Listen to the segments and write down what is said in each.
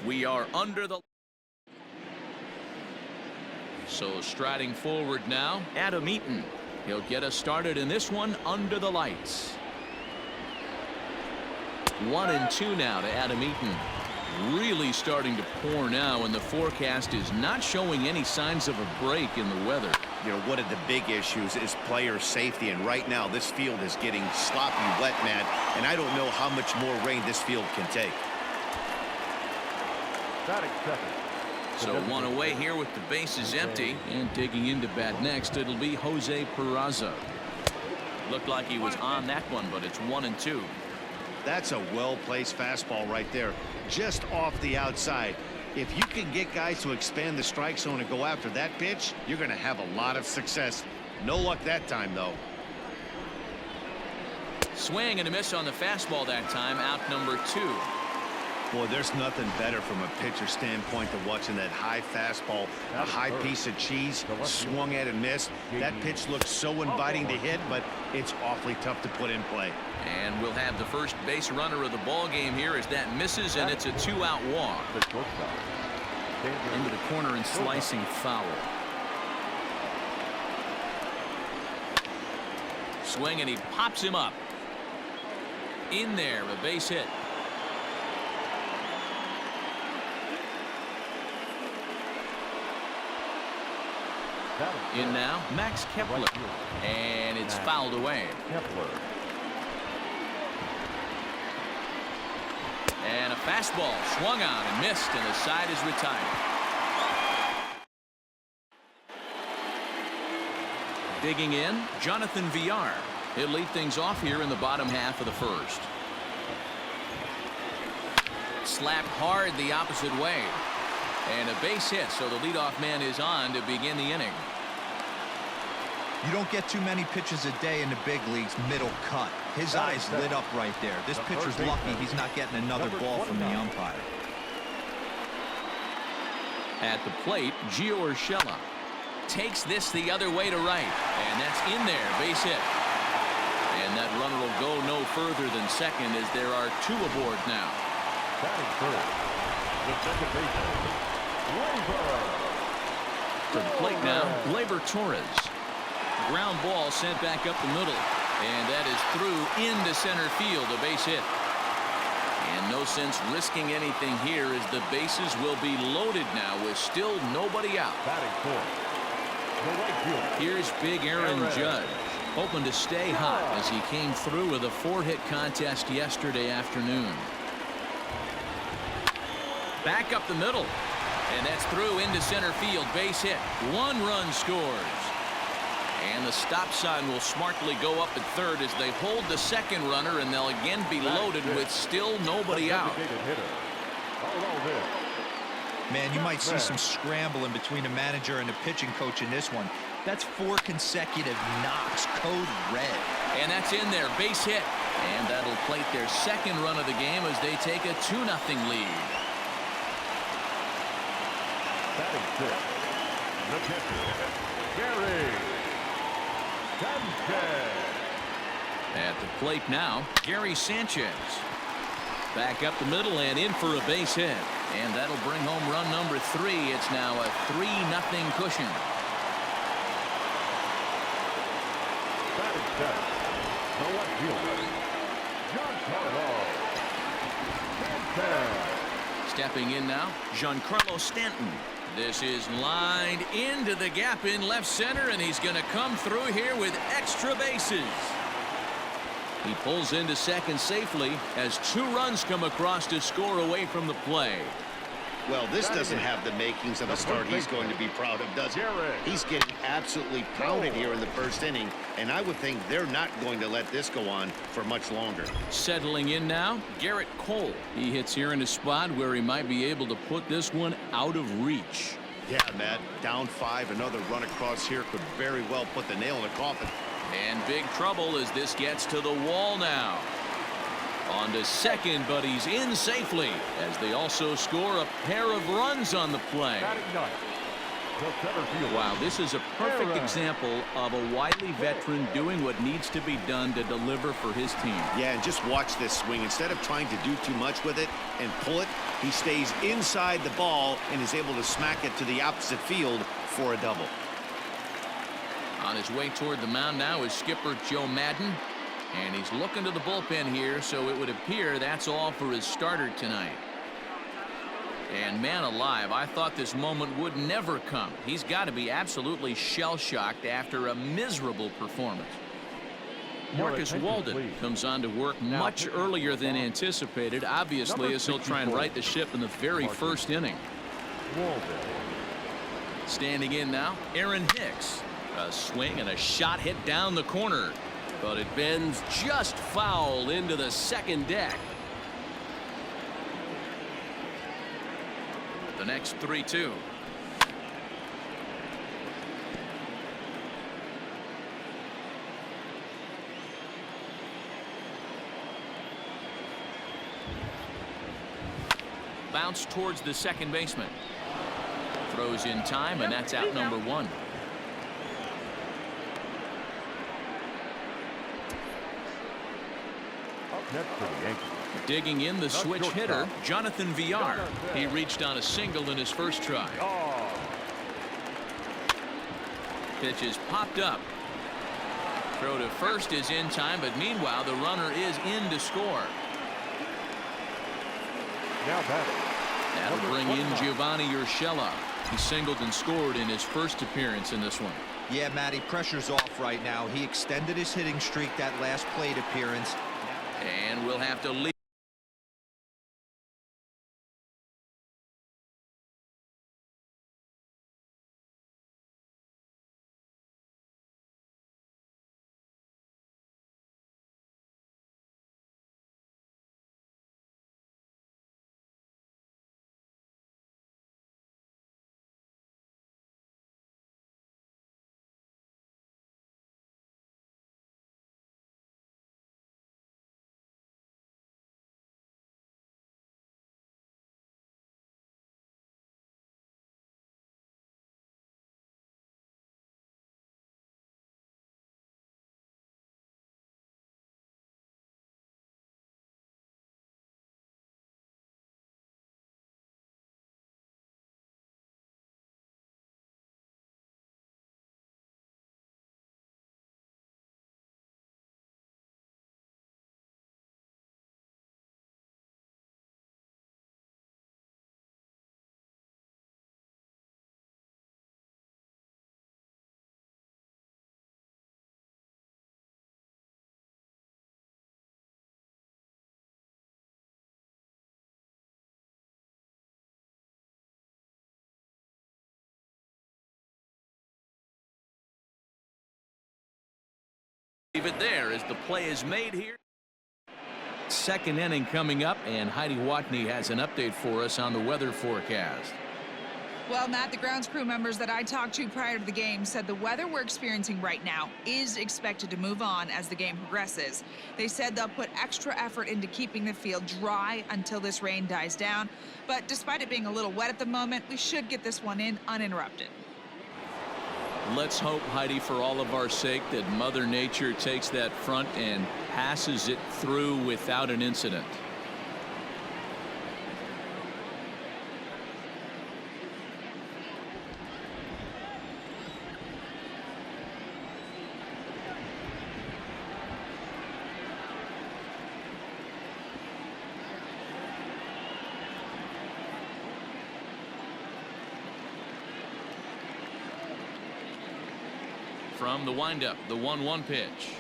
We are under the. So striding forward now, Adam Eaton. He'll get us started in this one under the lights. 1-2 now to Adam Eaton. Really starting to pour now, and the forecast is not showing any signs of a break in the weather. You know, one of the big issues is player safety, and right now this field is getting sloppy wet, man, and I don't know how much more rain this field can take. So one away here with the bases empty, and digging into bat next, it'll be Jose Peraza. Looked like he was on that one, but it's 1-2. That's a well-placed fastball right there, just off the outside. If you can get guys to expand the strike zone and go after that pitch, you're going to have a lot of success. No luck that time, though. Swing and a miss on the fastball that time, out number 2. Boy, there's nothing better from a pitcher standpoint than watching that high fastball, a high piece of cheese, swung at and missed. That pitch looks so inviting to hit, but it's awfully tough to put in play. And we'll have the first base runner of the ball game here as that misses, and it's a 2-out walk. Into the corner and slicing foul. Swing and he pops him up. In there, a base hit. In now, Max Kepler, and it's fouled away. And a fastball swung on and missed, and the side is retired. Digging in, Jonathan Villar. He'll lead things off here in the bottom half of the first. Slapped hard the opposite way. And a base hit, so the leadoff man is on to begin the inning. You don't get too many pitches a day in the big leagues middle cut. His eyes lit up right there. This pitcher's lucky he's not getting another ball from the umpire. At the plate, Gio Urshela takes this the other way to right, and that's in there, base hit. And that runner will go no further than second as there are 2 aboard now. To the plate now, Gleyber Torres. Ground ball sent back up the middle, and that is through into center field, a base hit. And no sense risking anything here as the bases will be loaded now with still nobody out. Here's big Aaron Judge, hoping to stay hot as he came through with a 4-hit contest yesterday afternoon. Back up the middle, and that's through into center field, base hit. 1 run scores. And the stop sign will smartly go up at third as they hold the second runner, and they'll again be loaded with still nobody out. Man, you might see some scrambling between the manager and the pitching coach in this one. That's 4 consecutive knocks, code red. And that's in there, base hit. And that'll plate their second run of the game as they take a 2-0 lead. The pitcher, Gary Yankess. At the plate now, Gary Sanchez. Back up the middle and in for a base hit. And that'll bring home run number 3. It's now a 3-0 cushion. The left fielder, Stepping in now, Giancarlo Stanton. This is lined into the gap in left center, and he's going to come through here with extra bases. He pulls into second safely as 2 runs come across to score away from the play. Well, this doesn't have the makings of a start he's going to be proud of, does it? He's getting absolutely pounded here in the first inning, and I would think they're not going to let this go on for much longer. Settling in now, Garrett Cole. He hits here in a spot where he might be able to put this one out of reach. Yeah, Matt, down 5, another run across here could very well put the nail in the coffin. And big trouble as this gets to the wall now. On to second, but he's in safely as they also score a pair of runs on the play. the center field. Wow, this is a perfect example of a wily veteran doing what needs to be done to deliver for his team. Yeah, and just watch this swing. Instead of trying to do too much with it and pull it, he stays inside the ball and is able to smack it to the opposite field for a double. On his way toward the mound now is skipper Joe Madden, and he's looking to the bullpen here, so it would appear that's all for his starter tonight. And man alive, I thought this moment would never come. He's got to be absolutely shell-shocked after a miserable performance. Marcus Walden comes on to work much earlier than anticipated, obviously, as he'll try and right the ship in the very first inning. Standing in now, Aaron Hicks. A swing and a shot hit down the corner, but it bends just foul into the second deck. The next 3-2. Bounce towards the second baseman. Throws in time, and that's out number one. Next for the Yankees. Digging in the switch hitter, Jonathan Villar. He reached on a single in his first try. Pitch is popped up. Throw to first is in time, but meanwhile the runner is in to score. Now batting. That'll bring in Giovanni Urshela. He singled and scored in his first appearance in this one. Yeah, Matty, pressure's off right now. He extended his hitting streak that last plate appearance. And we'll have to leave. Leave it there as the play is made here. Second inning coming up, and Heidi Watney has an update for us on the weather forecast. Well, Matt, the grounds crew members that I talked to prior to the game said the weather we're experiencing right now is expected to move on as the game progresses. They said they'll put extra effort into keeping the field dry until this rain dies down. But despite it being a little wet at the moment, we should get this one in uninterrupted. Let's hope, Heidi, for all of our sake, that Mother Nature takes that front and passes it through without an incident. From the windup, the 1-1 pitch.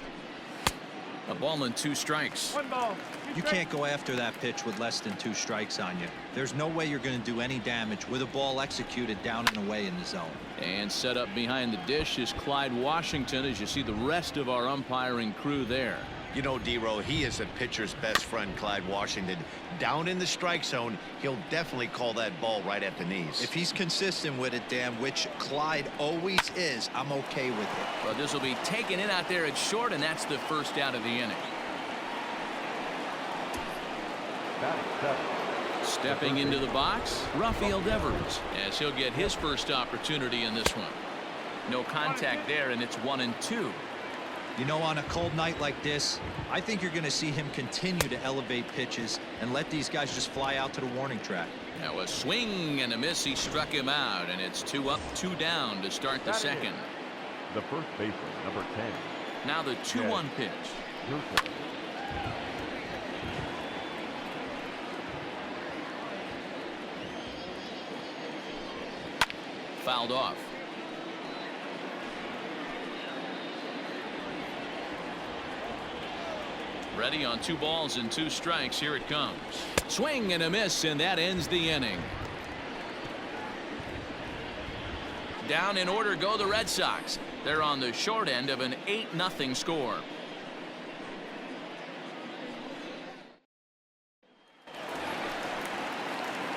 A ball and 2 strikes. 1 ball. You can't go after that pitch with less than 2 strikes on you. There's no way you're going to do any damage with a ball executed down and away in the zone. And set up behind the dish is Clyde Washington, as you see the rest of our umpiring crew there. You know, D-Row, he is a pitcher's best friend, Clyde Washington. Down in the strike zone, he'll definitely call that ball right at the knees. If he's consistent with it, Dan, which Clyde always is, I'm okay with it. But this will be taken in out there at short, and that's the first out of the inning. Batting 7. Stepping into the box, Rafael Devers, as he'll get his first opportunity in this one. No contact there, and it's 1-2. You know, on a cold night like this, I think you're going to see him continue to elevate pitches and let these guys just fly out to the warning track. Now a swing and a miss. He struck him out, and it's 2 up, 2 down to start the second. The first baseman, number 10. Now the 2-1 pitch. Your turn. Fouled off. Ready on 2 balls and 2 strikes. Here it comes. Swing and a miss, and that ends the inning. Down in order go the Red Sox. They're on the short end of an 8-0 score.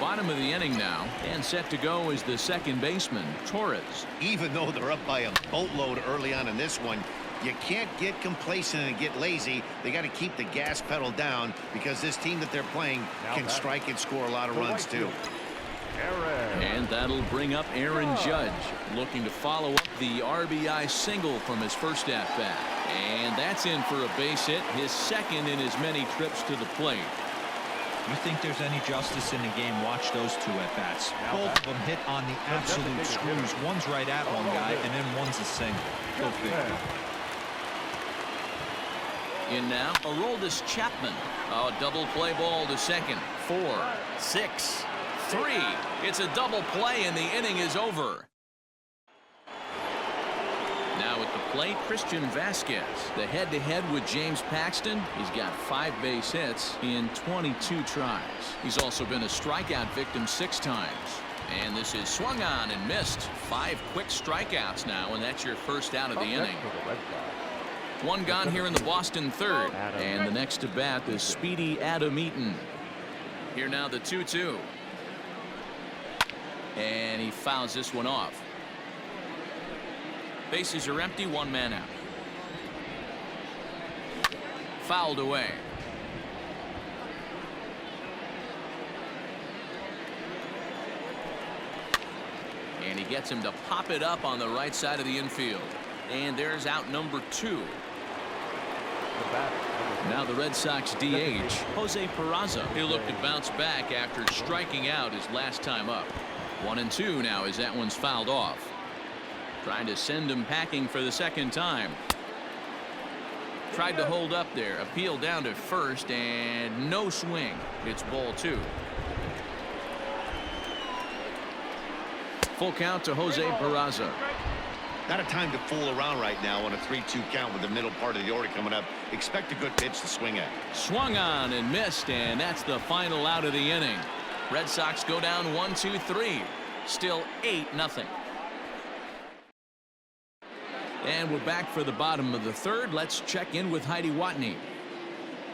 Bottom of the inning now, and set to go is the second baseman, Torres. Even though they're up by a boatload early on in this one, you can't get complacent and get lazy. They got to keep the gas pedal down because this team that they're playing can strike and score a lot of runs too. And that'll bring up Aaron Judge, looking to follow up the RBI single from his first at-bat. And that's in for a base hit, his second in as many trips to the plate. You think there's any justice in the game? Watch those 2 at-bats. Both of them hit on the absolute screws. One's right at one guy, and then one's a single. Go figure. In now, Aroldis Chapman. A double play ball to second. 4, 6, 3. It's a double play, and the inning is over. Now at the plate, Christian Vasquez. The head-to-head with James Paxton. He's got 5 base hits in 22 tries. He's also been a strikeout victim 6 times. And this is swung on and missed. 5 quick strikeouts now, and that's your first out of the inning. 1 gone here in the Boston third. And the next to bat, the speedy Adam Eaton. Here now the 2-2. And he fouls this one off. Bases are empty, 1 man out. Fouled away. And he gets him to pop it up on the right side of the infield. And there's out number 2. Now the Red Sox DH, Jose Peraza. He'll look to bounce back after striking out his last time up. 1-2 now as that one's fouled off. Trying to send him packing for the second time. Tried to hold up there. Appeal down to first, and no swing. It's ball 2. Full count to Jose Peraza. Not a time to fool around right now on a 3-2 count with the middle part of the order coming up. Expect a good pitch to swing at. Swung on and missed, and that's the final out of the inning. Red Sox go down 1-2-3. Still 8-0. And we're back for the bottom of the third. Let's check in with Heidi Watney.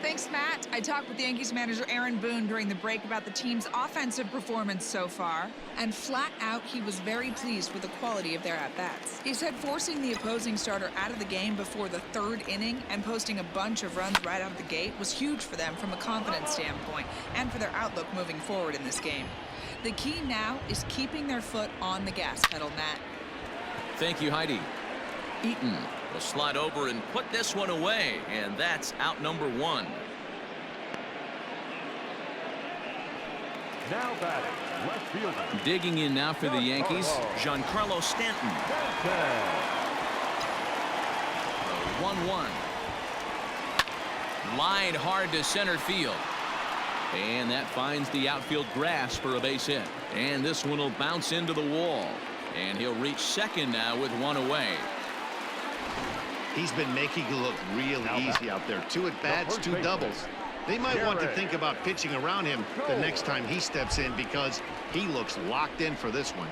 Thanks, Matt. I talked with Yankees manager Aaron Boone during the break about the team's offensive performance so far, and flat out he was very pleased with the quality of their at-bats. He said forcing the opposing starter out of the game before the 3rd inning and posting a bunch of runs right out of the gate was huge for them from a confidence standpoint and for their outlook moving forward in this game. The key now is keeping their foot on the gas pedal, Matt. Thank you, Heidi. Eaton will slide over and put this one away, and that's out number 1. Now batting, left fielder. Digging in now for the Yankees, Giancarlo Stanton. 1-1. Line hard to center field. And that finds the outfield grass for a base hit. And this one will bounce into the wall. And he'll reach second now with 1 away. He's been making it look real easy out there. 2 at-bats, 2 doubles. They might want to think about pitching around him the next time he steps in because he looks locked in for this one.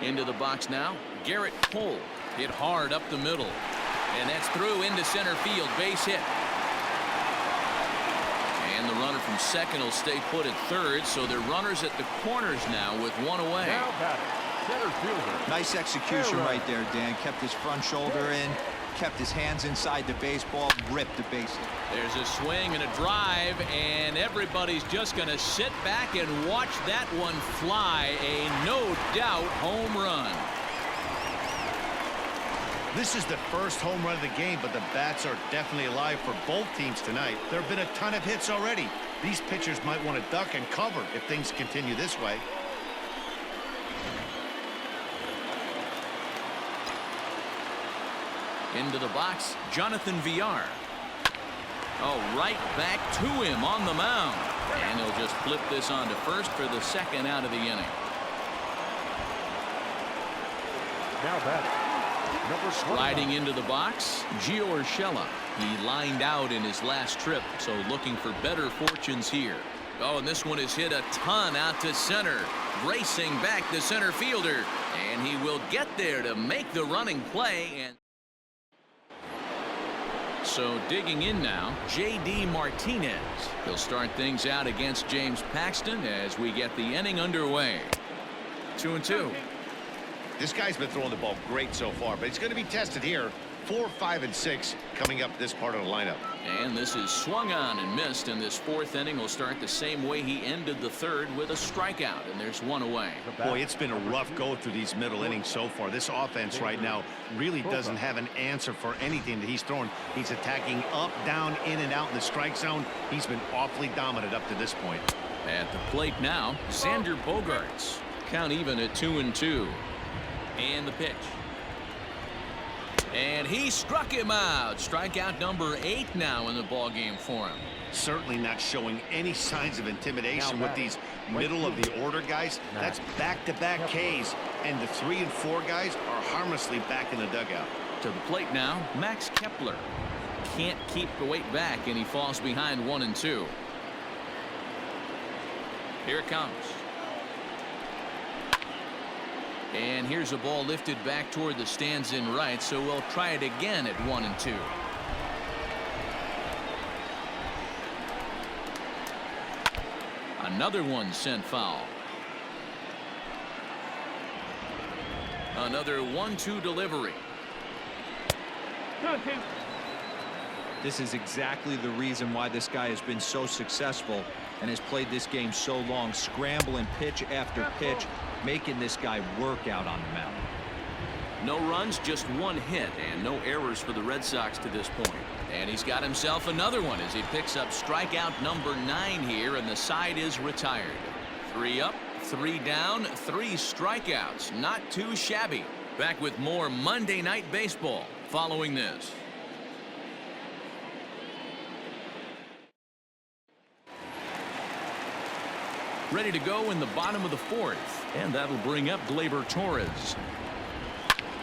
Into the box now, Garrett Cole. Hit hard up the middle. And that's through into center field. Base hit. And the runner from second will stay put at third, so they're runners at the corners now with 1 away. Now batting, center fielder. Nice execution right there, Dan. Kept his front shoulder in, kept his hands inside the baseball, ripped the base hit. There's a swing and a drive, and everybody's just going to sit back and watch that one fly. A no doubt home run. This is the first home run of the game, but the bats are definitely alive for both teams tonight. There have been a ton of hits already. These pitchers might want to duck and cover if things continue this way. Into the box, Jonathan Villar. Oh, right back to him on the mound. And he'll just flip this on to first for the second out of the inning. Now batting, number 29. Riding into the box, Gio Urshela. He lined out in his last trip, so looking for better fortunes here. Oh, and this one is hit a ton out to center. Racing back the center fielder. And he will get there to make the running play. And so digging in now, J.D. Martinez. He'll start things out against James Paxton as we get the inning underway. 2-2. This guy's been throwing the ball great so far, but he's going to be tested here. 4, 5, and 6 coming up this part of the lineup. And this is swung on and missed, and this fourth inning will start the same way he ended the third with a strikeout, and there's one away. Boy, it's been a rough go through these middle innings so far. This offense right now really doesn't have an answer for anything that he's throwing. He's attacking up, down, in, and out in the strike zone. He's been awfully dominant up to this point. At the plate now, Xander Bogaerts. Count even at 2-2. And the pitch. And he struck him out. Strikeout number 8 now in the ball game for him. Certainly not showing any signs of intimidation with these middle of the order guys. That's back-to-back Ks, and the 3 and 4 guys are harmlessly back in the dugout. To the plate now, Max Kepler. Can't keep the weight back, and he falls behind 1-2. Here it comes. And here's a ball lifted back toward the stands in right, so we'll try it again at 1-2. Another one sent foul. Another 1-2 delivery. This is exactly the reason why this guy has been so successful and has played this game so long, scrambling pitch after pitch, making this guy work out on the mound. No runs, just one hit, and no errors for the Red Sox to this point. And he's got himself another one as he picks up strikeout number 9 here, and the side is retired. 3 up, 3 down, 3 strikeouts. Not too shabby. Back with more Monday Night Baseball following this. Ready to go in the bottom of the 4th, and that'll bring up Gleyber Torres.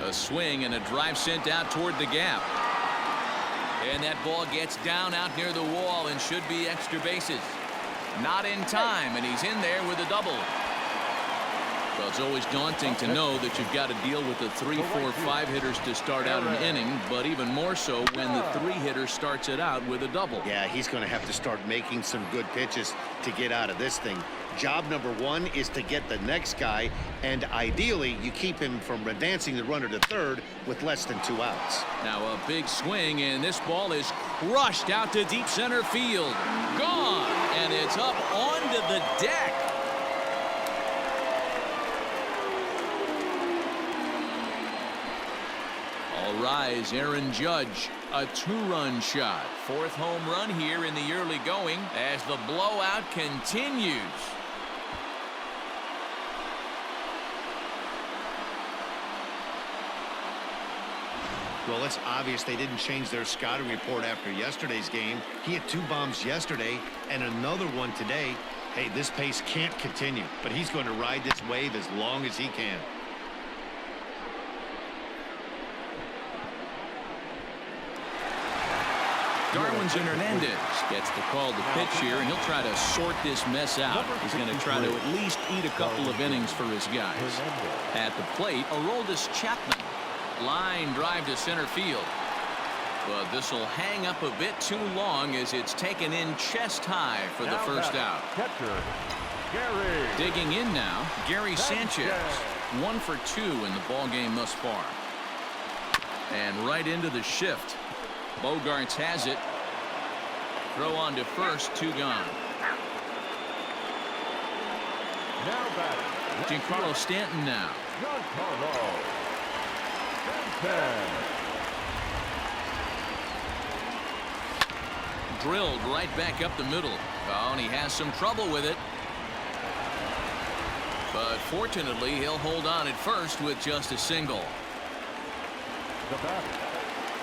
A swing and a drive sent out toward the gap. And that ball gets down out near the wall and should be extra bases. Not in time, and he's in there with a double. Well, it's always daunting to know that you've got to deal with the 3, 4, 5 hitters to start out an inning, but even more so when the 3 hitter starts it out with a double. Yeah, he's going to have to start making some good pitches to get out of this thing. Job number 1 is to get the next guy, and ideally you keep him from advancing the runner to third with less than 2 outs. Now a big swing, and this ball is crushed out to deep center field. Gone, and it's up onto the deck. All rise, Aaron Judge. A 2-run shot. 4th home run here in the early going as the blowout continues. Well, it's obvious they didn't change their scouting report after yesterday's game. He had 2 bombs yesterday and another one today. Hey, this pace can't continue, but he's going to ride this wave as long as he can. Darwinzon Hernandez gets the call to pitch here, and he'll try to sort this mess out. He's going to try to at least eat a couple of innings for his guys. At the plate, Aroldis Chapman. Line drive to center field. But this will hang up a bit too long as it's taken in chest high for the first out. Catcher, Gary. Digging in now, Gary Sanchez. 1 for 2 in the ball game thus far. And right into the shift. Bogarts has it. Throw on to first, 2 gone. Now batting. Giancarlo Stanton now. Giancarlo Stanton. Drilled right back up the middle. Oh, and he has some trouble with it. But fortunately, he'll hold on at first with just a single. The batter,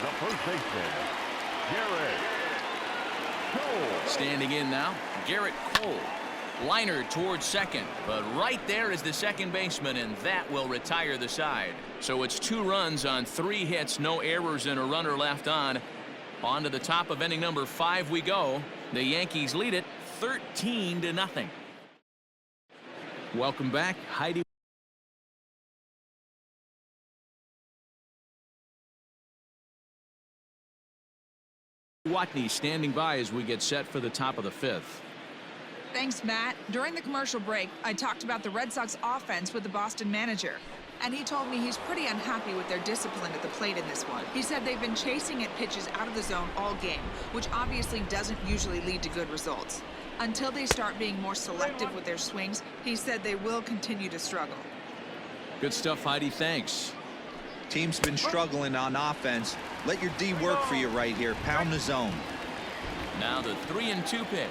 the first baseman, Garrett Cole. Standing in now, Garrett Cole. Liner towards second, but right there is the second baseman, and that will retire the side. So it's 2 runs on 3 hits, no errors, and a runner left on. On to the top of inning number 5 we go. The Yankees lead it 13-0. Welcome back, Heidi. Watney standing by as we get set for the top of the 5th. Thanks, Matt. During the commercial break, I talked about the Red Sox offense with the Boston manager. And he told me he's pretty unhappy with their discipline at the plate in this one. He said they've been chasing at pitches out of the zone all game, which obviously doesn't usually lead to good results. Until they start being more selective with their swings, he said they will continue to struggle. Good stuff, Heidi. Thanks. Team's been struggling on offense. Let your D work for you right here. Pound the zone. Now the 3-2 pitch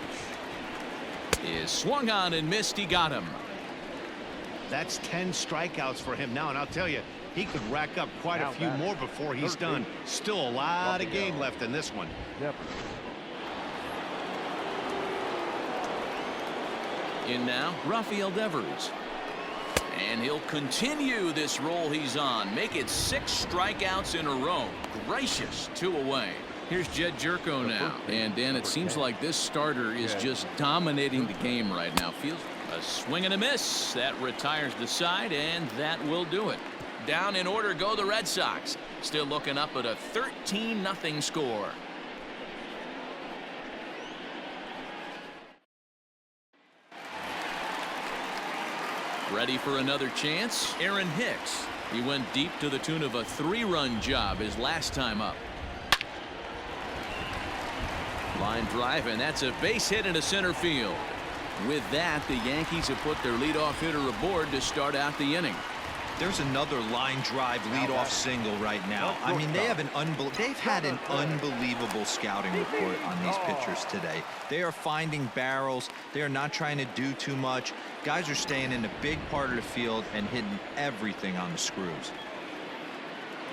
is swung on and missed. He got him. That's 10 strikeouts for him now, and I'll tell you, he could rack up quite a few more before he's done. Still a lot of game left in this one. In now, Rafael Devers. And he'll continue this roll he's on. Make it 6 strikeouts in a row. Gracious, 2 away. Here's Jed Jerko now. And Dan, it seems like this starter is just dominating the game right now. Feels a swing and a miss. That retires the side, and that will do it. Down in order go the Red Sox. Still looking up at a 13-0 score. Ready for another chance? Aaron Hicks. He went deep to the tune of a 3-run job his last time up. Line drive, and that's a base hit into center field. With that, the Yankees have put their leadoff hitter aboard to start out the inning. There's another line drive leadoff single right now. I mean, they've had an unbelievable scouting report on these pitchers today. They are finding barrels. They are not trying to do too much. Guys are staying in a big part of the field and hitting everything on the screws.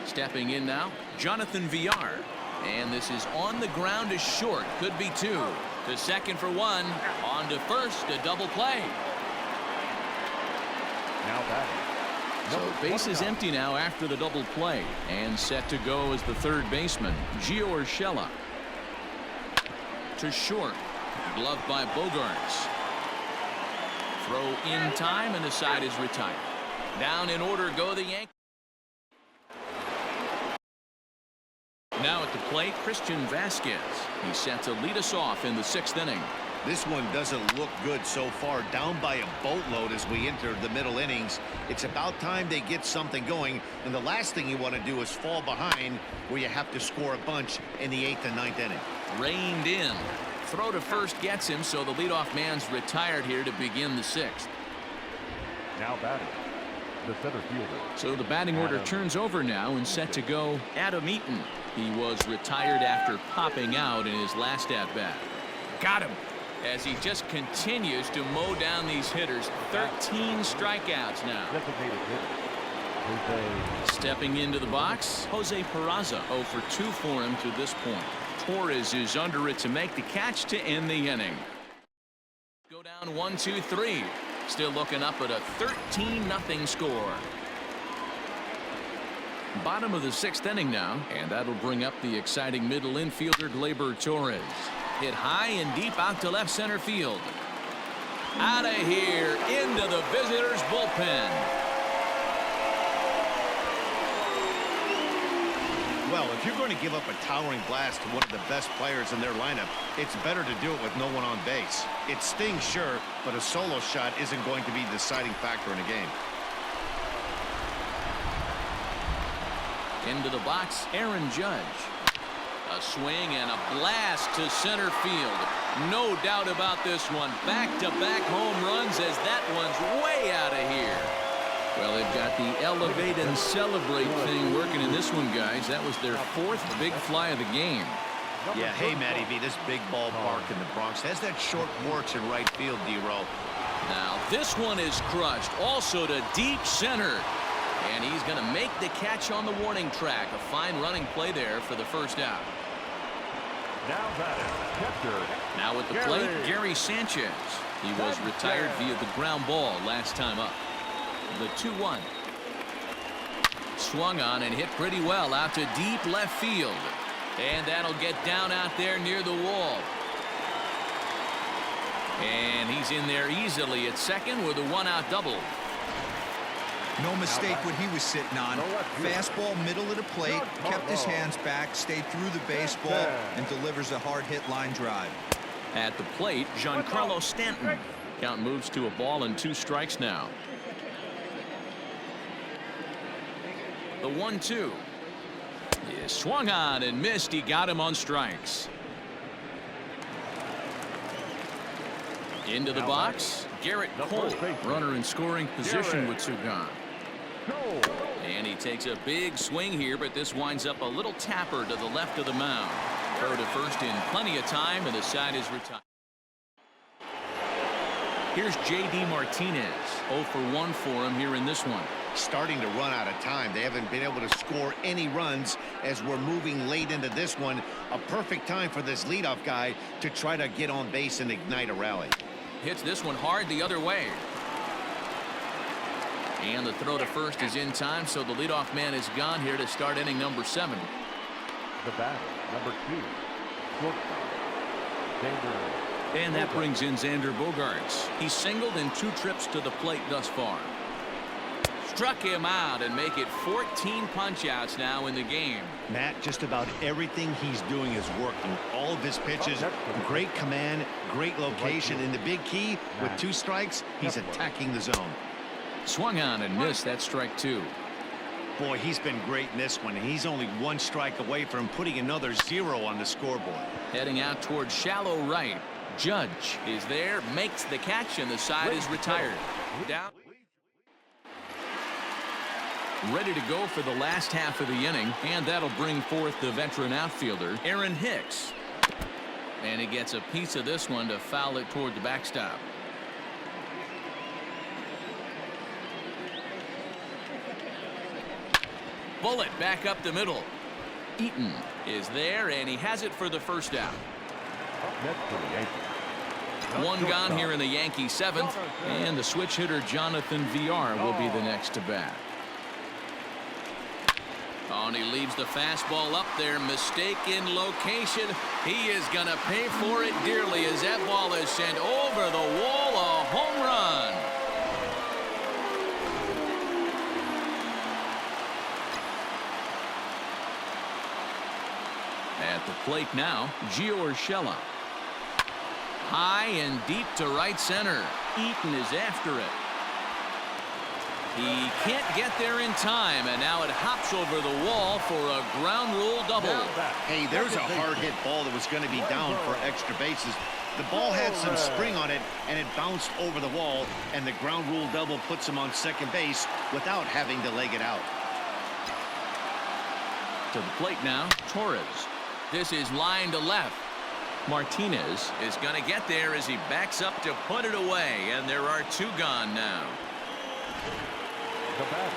Stepping in now, Jonathan Villar. And this is on the ground to short. Could be 2. To second for 1. On to first, a double play. Now batting. So base is empty now after the double play. And set to go as the third baseman, Gio Urshela. To short. Gloved by Bogarts. Throw in time, and the side is retired. Down in order go the Yankees. Now at the plate, Christian Vasquez. He's set to lead us off in the 6th inning. This one doesn't look good so far. Down by a boatload as we enter the middle innings. It's about time they get something going, and the last thing you want to do is fall behind where you have to score a bunch in the 8th and 9th inning. Reined in. Throw to first gets him, so the leadoff man's retired here to begin the 6th. Now batting, the center fielder. So the batting order turns over now, and set to go Adam Eaton. He was retired after popping out in his last at-bat. Got him. As he just continues to mow down these hitters. 13 strikeouts now. Designated hitter. Stepping into the box, Jose Peraza. 0 for 2 for him to this point. Torres is under it to make the catch to end the inning. Go down 1-2-3. Still looking up at a 13-0 score. Bottom of the 6th inning now, and that'll bring up the exciting middle infielder Gleyber Torres. Hit high and deep out to left center field. Out of here into the visitors' bullpen. Well, if you're going to give up a towering blast to one of the best players in their lineup, it's better to do it with no one on base. It stings, sure, but a solo shot isn't going to be the deciding factor in a game. Into the box, Aaron Judge. A swing and a blast to center field. No doubt about this one. Back-to-back home runs as that one's way out of here. Well, they've got the elevate and celebrate thing working in this one, guys. That was their 4th big fly of the game. Yeah, hey, Matty V, this big ballpark in the Bronx has that short porch in right field, D-Roll. Now, this one is crushed, also to deep center. And he's going to make the catch on the warning track. A fine running play there for the first out. Now batting, catcher. Now at the plate, Gary Sanchez. He was retired via the ground ball last time up. The 2-1. Swung on and hit pretty well out to deep left field. And that'll get down out there near the wall. And he's in there easily at second with a 1-out double. No mistake what he was sitting on. Fastball, middle of the plate, kept his hands back, stayed through the baseball, and delivers a hard hit line drive. At the plate, Giancarlo Stanton. Count moves to a ball and 2 strikes now. The 1-2 is swung on and missed. He got him on strikes. Into the box, Garrett Cole, runner in scoring position with 2 gone. And he takes a big swing here, but this winds up a little tapper to the left of the mound. Throw to first in plenty of time, and the side is retired. Here's J.D. Martinez. 0 for 1 for him here in this one. Starting to run out of time. They haven't been able to score any runs as we're moving late into this one. A perfect time for this leadoff guy to try to get on base and ignite a rally. Hits this one hard the other way. And the throw to first is in time, so the leadoff man is gone here to start inning number 7. The batter, number 2, shortstop, Xander. And that brings in Xander Bogaerts. He's singled in 2 trips to the plate thus far. Struck him out and make it 14 punch-outs now in the game. Matt, just about everything he's doing is working. All of his pitches, great command, great location, and the big key, with 2 strikes, he's attacking the zone. Swung on and missed. That strike 2. Boy, he's been great in this one. He's only 1 strike away from putting another 0 on the scoreboard. Heading out towards shallow right. Judge is there, makes the catch, and the side is retired. Down. Ready to go for the last half of the inning, and that'll bring forth the veteran outfielder, Aaron Hicks. And he gets a piece of this one to foul it toward the backstop. Bullet back up the middle. Eaton is there, and he has it for the first out. Next for the Yankees. 1 gone here in the Yankee 7th, and the switch hitter Jonathan VR will be the next to bat. Oh, and he leaves the fastball up there. Mistake in location. He is going to pay for it dearly as that ball is sent over the wall. A home run. At the plate now, Gio Urshela. High and deep to right center. Eaton is after it. He can't get there in time, and now it hops over the wall for a ground rule double. Hey, there's a hard hit ball that was going to be down for extra bases. The ball had some spring on it, and it bounced over the wall, and the ground rule double puts him on second base without having to leg it out. To the plate now, Torres. This is line to left. Martinez is going to get there as he backs up to put it away, and there are 2 gone now. The batter,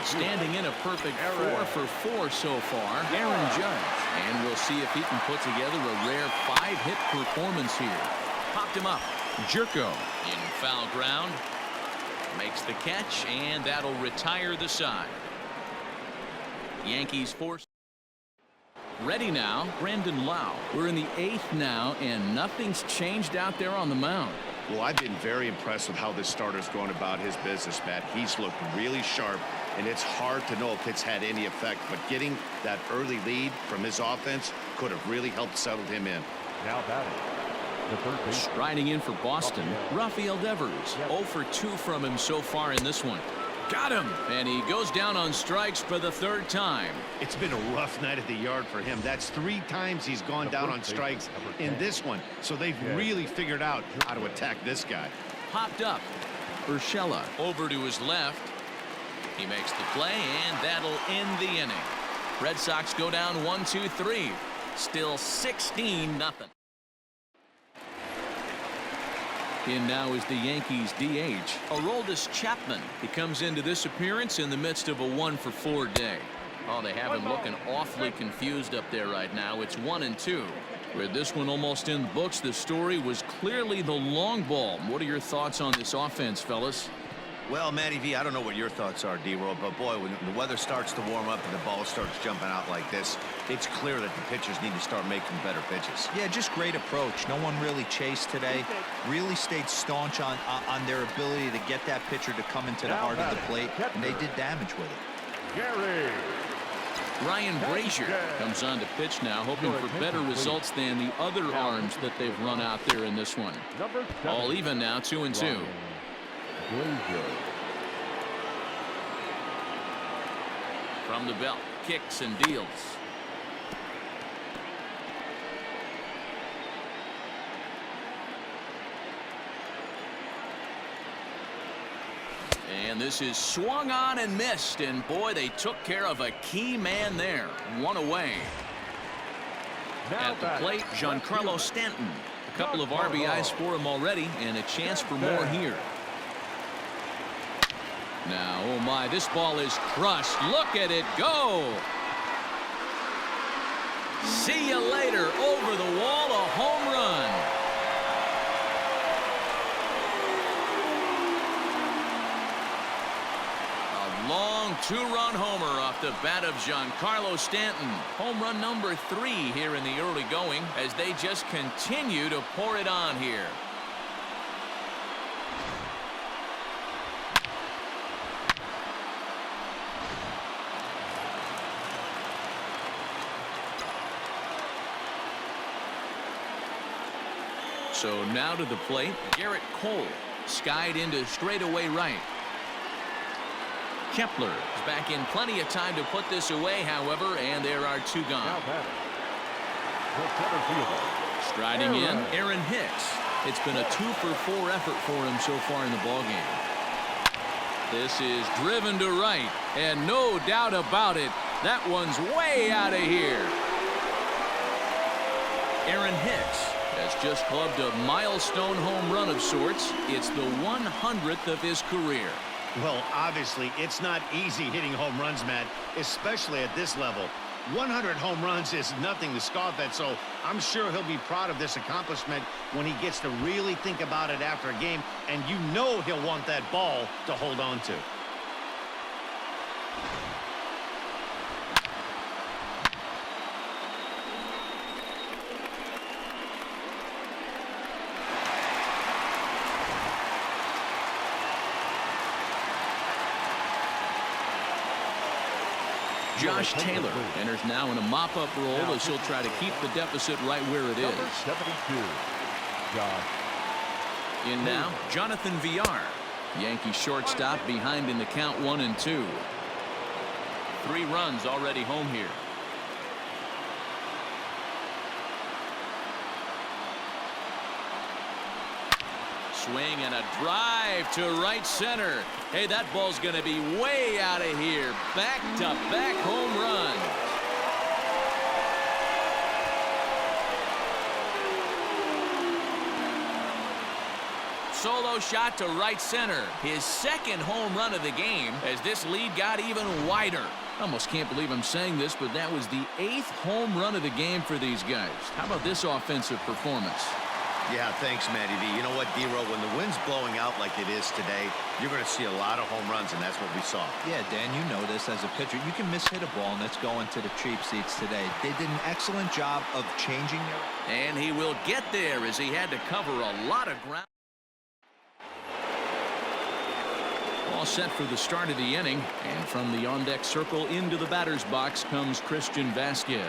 Standing in a perfect 4 for 4 so far, Aaron Judge. And we'll see if he can put together a rare 5-hit performance here. Popped him up. Jerko in foul ground. Makes the catch, and that'll retire the side. Yankees force. Ready now, Brandon Lau. We're in the 8th now, and nothing's changed out there on the mound. Well, I've been very impressed with how this starter's going about his business, Matt. He's looked really sharp, and it's hard to know if it's had any effect, but getting that early lead from his offense could have really helped settle him in. Now batting, the third baseman. Striding in for Boston, Rafael Devers. 0 for 2 from him so far in this one. Got him. And he goes down on strikes for the third time. It's been a rough night at the yard for him. That's 3 times he's gone down on strikes in this one. So they've really figured out how to attack this guy. Popped up. Urshela over to his left. He makes the play, and that'll end the inning. Red Sox go down 1-2-3. Still 16-0. In now is the Yankees DH, Aroldis Chapman. He comes into this appearance in the midst of a 1-for-4 day. Oh, they have him looking awfully confused up there right now. It's 1-2. With this one almost in the books, the story was clearly the long ball. What are your thoughts on this offense, fellas? Well, Matty V, I don't know what your thoughts are, D-Roll, but boy, when the weather starts to warm up and the ball starts jumping out like this, it's clear that the pitchers need to start making better pitches. Yeah, just great approach. No one really chased today. Really stayed staunch on their ability to get that pitcher to come into the heart of the plate, and they did damage with it. Gary. Ryan Brazier comes on to pitch now, hoping for better results than the other arms that they've run out there in this one. All even now, 2-2. From the belt, kicks and deals. And this is swung on and missed, and boy, they took care of a key man there. 1 away. At the plate, Giancarlo Stanton. A couple of RBIs for him already, and a chance for more here. Now, oh my, this ball is crushed. Look at it go. See you later. Over the wall, a home run. A long 2-run homer off the bat of Giancarlo Stanton. Home run number 3 here in the early going as they just continue to pour it on here. So now to the plate, Garrett Cole, skied into straightaway right. Kepler is back in plenty of time to put this away, however, and there are 2 gone. Striding in, Aaron Hicks. It's been a 2-for-4 effort for him so far in the ballgame. This is driven to right, and no doubt about it, that one's way out of here. Aaron Hicks has just clubbed a milestone home run of sorts. It's the 100th of his career. Well, obviously, it's not easy hitting home runs, Matt, especially at this level. 100 home runs is nothing to scoff at, so I'm sure he'll be proud of this accomplishment when he gets to really think about it after a game, and you know he'll want that ball to hold on to. Josh Taylor enters now in a mop-up role as he'll try to keep the deficit right where it is. 72. Josh. In now, Jonathan Villar. Yankee shortstop behind in the count 1-2. 3 runs already home here. Swing and a drive to right center. Hey, that ball's going to be way out of here. Back-to-back home runs. Solo shot to right center. His 2nd home run of the game as this lead got even wider. I almost can't believe I'm saying this, but that was the 8th home run of the game for these guys. How about this offensive performance? Yeah, thanks, Matty V. You know what, D-Roll, when the wind's blowing out like it is today, you're going to see a lot of home runs, and that's what we saw. Yeah, Dan, you know this as a pitcher. You can mishit a ball, and it's going to the cheap seats today. They did an excellent job of changing their... And he will get there as he had to cover a lot of ground. All set for the start of the inning, and from the on-deck circle into the batter's box comes Christian Vasquez.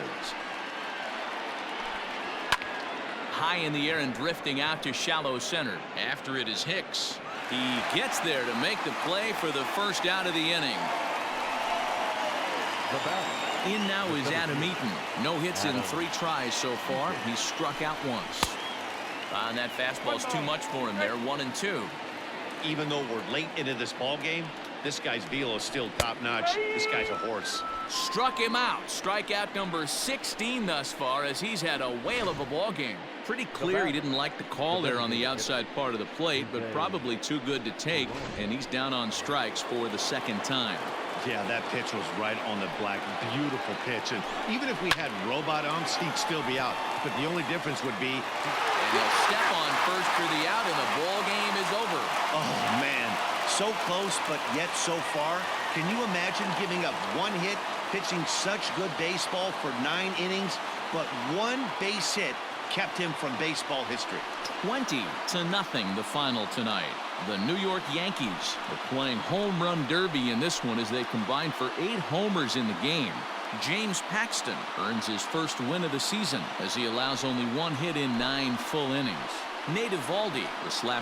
High in the air and drifting out to shallow center. After it is Hicks. He gets there to make the play for the first out of the inning. The batter. In now is Adam Eaton. No hits in 3 tries so far. He's struck out once. And that fastball's too much for him there. 1-2. Even though we're late into this ball game, this guy's velo is still top-notch. This guy's a horse. Struck him out. Strikeout number 16 thus far, as he's had a whale of a ball game. Pretty clear he didn't like the call there on the outside part of the plate, but probably too good to take, and he's down on strikes for the second time. Yeah, that pitch was right on the black. Beautiful pitch. And even if we had robot umps, he'd still be out. But the only difference would be... And he'll step on first for the out, and the ball game is over. Oh, man. So close, but yet so far. Can you imagine giving up 1 hit, pitching such good baseball for 9 innings, but 1 base hit kept him from baseball history? 20-0 the final tonight. The New York Yankees are playing home run derby in this one as they combine for 8 homers in the game. James Paxton earns his first win of the season as he allows only 1 hit in 9 full innings. Nate Eovaldi was slapped